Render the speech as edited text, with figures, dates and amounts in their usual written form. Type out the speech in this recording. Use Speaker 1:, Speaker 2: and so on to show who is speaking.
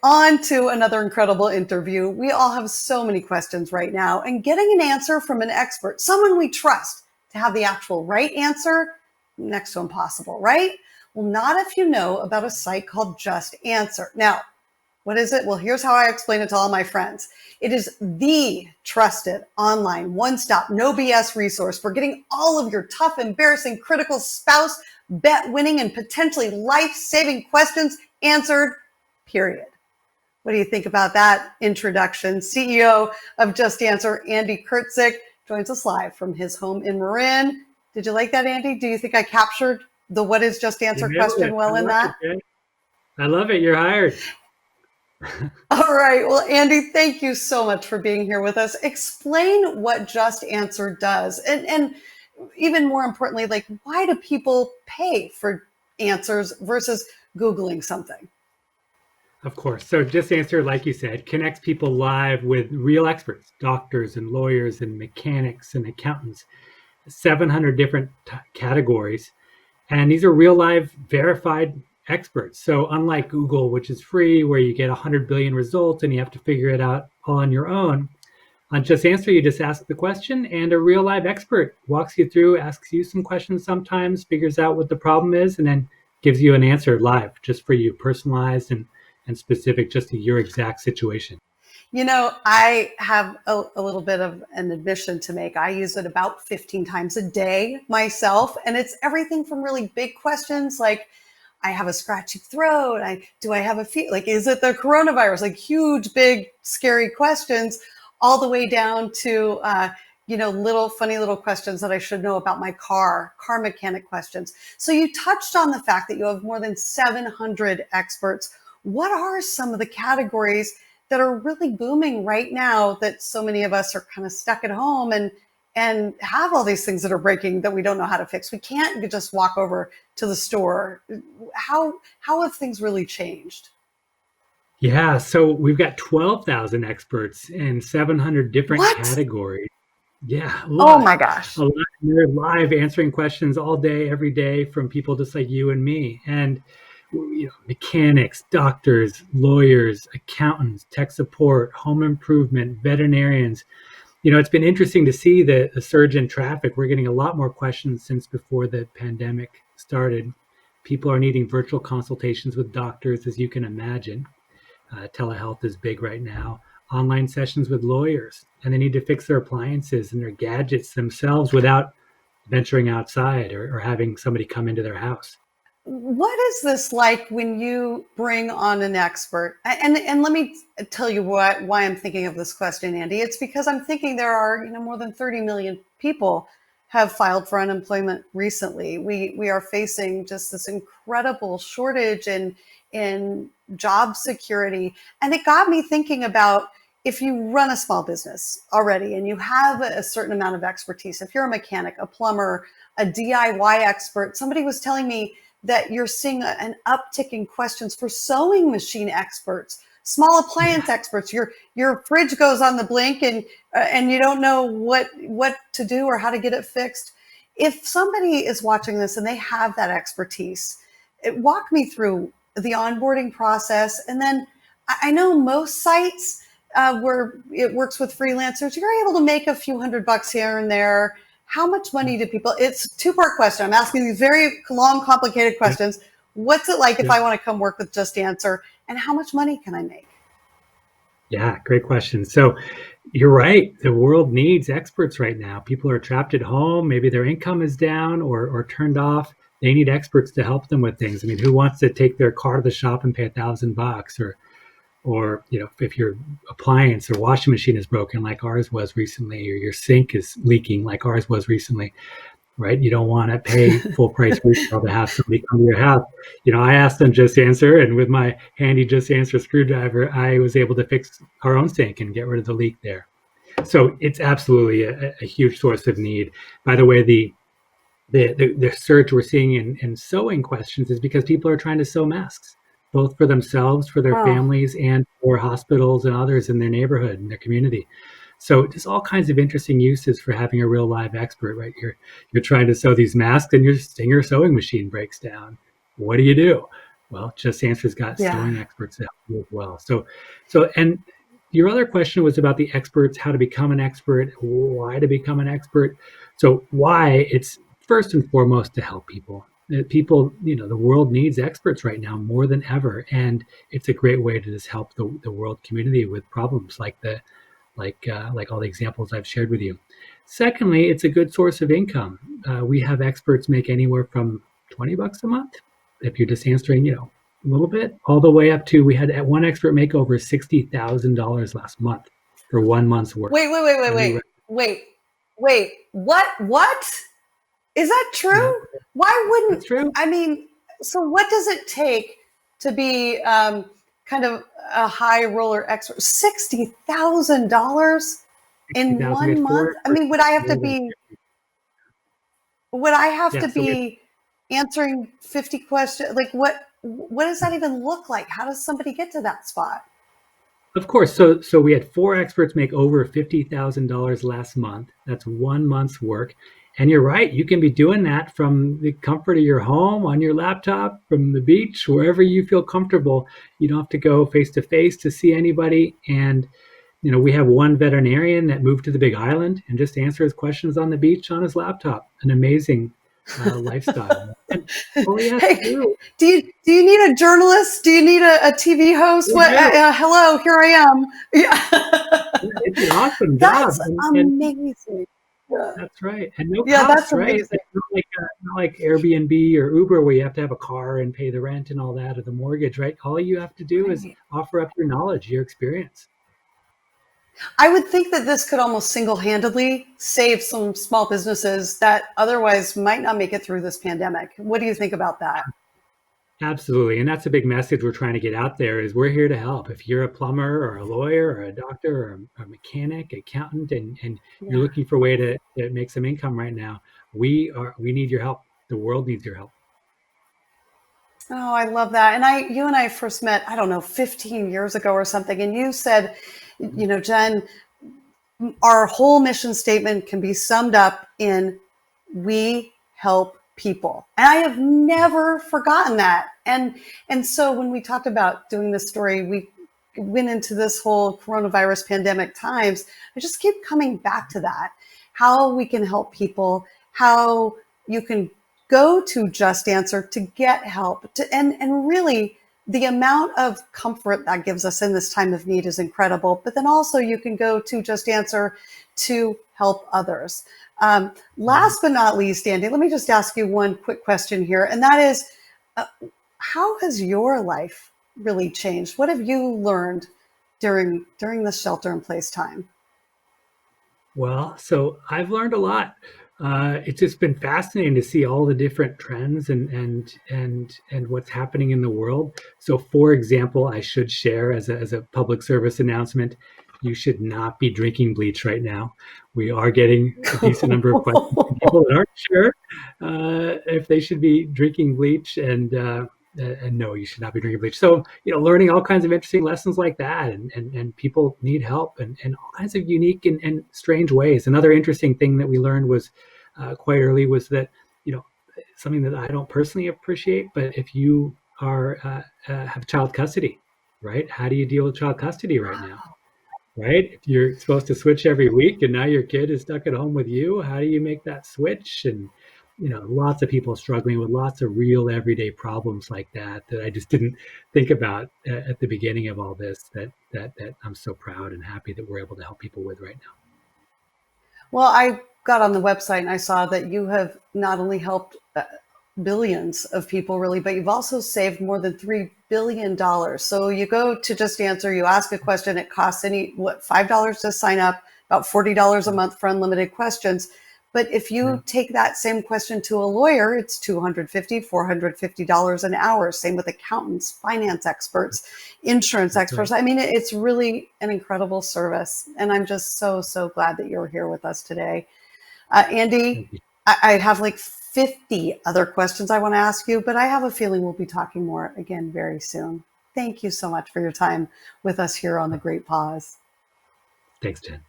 Speaker 1: On to another incredible interview. We all have so many questions right now, and getting an answer from an expert, someone we trust to have the actual right answer, next to impossible, right? Well, not if you know about a site called JustAnswer. Now, what is it? Well, here's how I explain it to all my friends. It is the trusted online one-stop, no BS resource for getting all of your tough, embarrassing, critical spouse, bet-winning, and potentially life-saving questions answered, period. What do you think about that introduction? CEO of JustAnswer, Andy Kurtzig, joins us live from his home in Marin. Did you like that, Andy? Do you think I captured the what is JustAnswer question well in that?
Speaker 2: I love it. You're hired.
Speaker 1: All right. Well, Andy, thank you so much for being here with us. Explain what JustAnswer does. And even more importantly, like, why do people pay for answers versus Googling something?
Speaker 2: Of course. So JustAnswer, like you said, connects people live with real experts, doctors and lawyers and mechanics and accountants, 700 different categories. And these are real live verified experts. So unlike Google, which is free, where you get 100 billion results and you have to figure it out all on your own, on JustAnswer, you just ask the question and a real live expert walks you through, asks you some questions sometimes, figures out what the problem is, and then gives you an answer live just for you, personalized and specific just to your exact situation.
Speaker 1: You know, I have a little bit of an admission to make. I use it about 15 times a day myself, and it's everything from really big questions like, I have a scratchy throat. Do I have a fever? Like, is it the coronavirus? Like huge, big, scary questions, all the way down to, little funny little questions that I should know about my car mechanic questions. So you touched on the fact that you have more than 700 experts. What are some of the categories that are really booming right now that so many of us are kind of stuck at home and have all these things that are breaking that we don't know how to fix? We can't just walk over to the store. How have things really changed?
Speaker 2: Yeah, so we've got 12,000 experts in 700 different categories. Yeah.
Speaker 1: Oh my gosh.
Speaker 2: They're live answering questions all day, every day from people just like you and me. And mechanics, doctors, lawyers, accountants, tech support, home improvement, veterinarians. It's been interesting to see the surge in traffic. We're getting a lot more questions since before the pandemic started. People are needing virtual consultations with doctors, as you can imagine. Telehealth is big right now. Online sessions with lawyers, and they need to fix their appliances and their gadgets themselves without venturing outside or having somebody come into their house.
Speaker 1: What is this like when you bring on an expert? And let me tell you why I'm thinking of this question, Andy. It's because I'm thinking there are, more than 30 million people have filed for unemployment recently. We are facing just this incredible shortage in job security. And it got me thinking about, if you run a small business already and you have a certain amount of expertise, if you're a mechanic, a plumber, a DIY expert, somebody was telling me that you're seeing an uptick in questions for sewing machine experts, small appliance experts. Your fridge goes on the blink and you don't know what to do or how to get it fixed. If somebody is watching this and they have that expertise, walk me through the onboarding process. And then I know most sites where it works with freelancers, you're able to make a few $100 here and there. How much money do people? It's a two-part question. I'm asking these very long, complicated questions. What's it like if I want to come work with JustAnswer, and how much money can I make?
Speaker 2: Yeah, great question. So you're right. The world needs experts right now. People are trapped at home. Maybe their income is down or turned off. They need experts to help them with things. I mean, who wants to take their car to the shop and pay $1,000 or if your appliance or washing machine is broken like ours was recently, or your sink is leaking like ours was recently, right? You don't want to pay full price retail to have somebody come to your house. I asked them JustAnswer, and with my handy JustAnswer screwdriver, I was able to fix our own sink and get rid of the leak there. So it's absolutely a huge source of need. By the way, the surge we're seeing in sewing questions is because people are trying to sew masks, both for themselves, for their families, and for hospitals and others in their neighborhood and their community. So there's all kinds of interesting uses for having a real live expert, right? You're trying to sew these masks and your Singer sewing machine breaks down. What do you do? Well, JustAnswer's got
Speaker 1: Yeah.
Speaker 2: sewing experts that help you as well. And your other question was about the experts, how to become an expert, why to become an expert. So why, it's first and foremost to help people. People, the world needs experts right now more than ever, and it's a great way to just help the world community with problems like all the examples I've shared with you. Secondly, it's a good source of income. We have experts make anywhere from $20 a month if you're just answering, a little bit, all the way up to we had one expert make over $60,000 last month for 1 month's work.
Speaker 1: Wait, wait, wait, wait,
Speaker 2: Highly
Speaker 1: wait, wait, wait. What? Is that
Speaker 2: Yeah,
Speaker 1: true? Why wouldn't,
Speaker 2: that's true.
Speaker 1: I mean, so what does it take to be kind of a high roller expert? $60,000 in
Speaker 2: 60,000 we
Speaker 1: one
Speaker 2: had
Speaker 1: month?
Speaker 2: four
Speaker 1: I
Speaker 2: experts
Speaker 1: mean,
Speaker 2: more than
Speaker 1: would I have
Speaker 2: yeah.
Speaker 1: to
Speaker 2: So we had
Speaker 1: be answering 50 questions? Like what does that even look like? How does somebody get to that spot?
Speaker 2: Of course. So we had four experts make over $50,000 last month. That's 1 month's work. And you're right, you can be doing that from the comfort of your home, on your laptop, from the beach, wherever you feel comfortable. You don't have to go face to face to see anybody. And we have one veterinarian that moved to the Big Island and just answers questions on the beach on his laptop. An amazing lifestyle. And all he has to
Speaker 1: Hey,
Speaker 2: do,
Speaker 1: do you need a journalist? Do you need a TV host?
Speaker 2: we
Speaker 1: What?
Speaker 2: do.
Speaker 1: Hello, here I am. Yeah,
Speaker 2: It's an awesome job,
Speaker 1: that's
Speaker 2: and
Speaker 1: amazing. Yeah,
Speaker 2: that's right. And no
Speaker 1: yeah, that's
Speaker 2: costs, right?
Speaker 1: amazing.
Speaker 2: It's not like Airbnb or Uber where you have to have a car and pay the rent and all that or the mortgage, right? All you have to do is
Speaker 1: Right.
Speaker 2: offer up your knowledge, your experience.
Speaker 1: I would think that this could almost single-handedly save some small businesses that otherwise might not make it through this pandemic. What do you think about that?
Speaker 2: Absolutely. And that's a big message we're trying to get out there is we're here to help. If you're a plumber or a lawyer or a doctor or a mechanic, accountant, and you're
Speaker 1: Yeah.
Speaker 2: looking for a way to make some income right now, we need your help. The world needs your help.
Speaker 1: Oh, I love that. And you and I first met, I don't know, 15 years ago or something. And you said, Jen, our whole mission statement can be summed up in we help people. And I have never forgotten that. And so when we talked about doing this story, we went into this whole coronavirus pandemic times. I just keep coming back to that. How we can help people, how you can go to Just Answer to get help, and really the amount of comfort that gives us in this time of need is incredible. But then also you can go to Just Answer to help others. Last but not least, Andy, let me just ask you one quick question here, and that is, uh, how has your life really changed? What have you learned during the shelter-in-place time?
Speaker 2: Well, so I've learned a lot. It's just been fascinating to see all the different trends and what's happening in the world. So, for example, I should share as a public service announcement, you should not be drinking bleach right now. We are getting a decent number of questions from people that aren't sure if they should be drinking bleach, and no, you should not be drinking bleach. So, learning all kinds of interesting lessons like that, and people need help and all kinds of unique and strange ways. Another interesting thing that we learned was quite early was that, you know, something that I don't personally appreciate, but if you have child custody, right? How do you deal with child custody right now? Right? If you're supposed to switch every week and now your kid is stuck at home with you, how do you make that switch? And lots of people struggling with lots of real everyday problems like that I just didn't think about at the beginning of all this that I'm so proud and happy that we're able to help people with right now.
Speaker 1: Well, I got on the website and I saw that you have not only helped billions of people, really, but you've also saved more than $3 billion. So you go to Just Answer, you ask a question, it costs $5 to sign up, about $40 a month for unlimited questions. But if
Speaker 2: Yeah,
Speaker 1: you take that same question to a lawyer, it's $250, $450 an hour. Same with accountants, finance experts, insurance
Speaker 2: that's right.
Speaker 1: experts. I mean, it's really an incredible service. And I'm just so, so glad that you're here with us today. Andy,
Speaker 2: Thank you.
Speaker 1: I have like 50 other questions I want to ask you, but I have a feeling we'll be talking more again very soon. Thank you so much for your time with us here on The Great Pause.
Speaker 2: Thanks, Jen.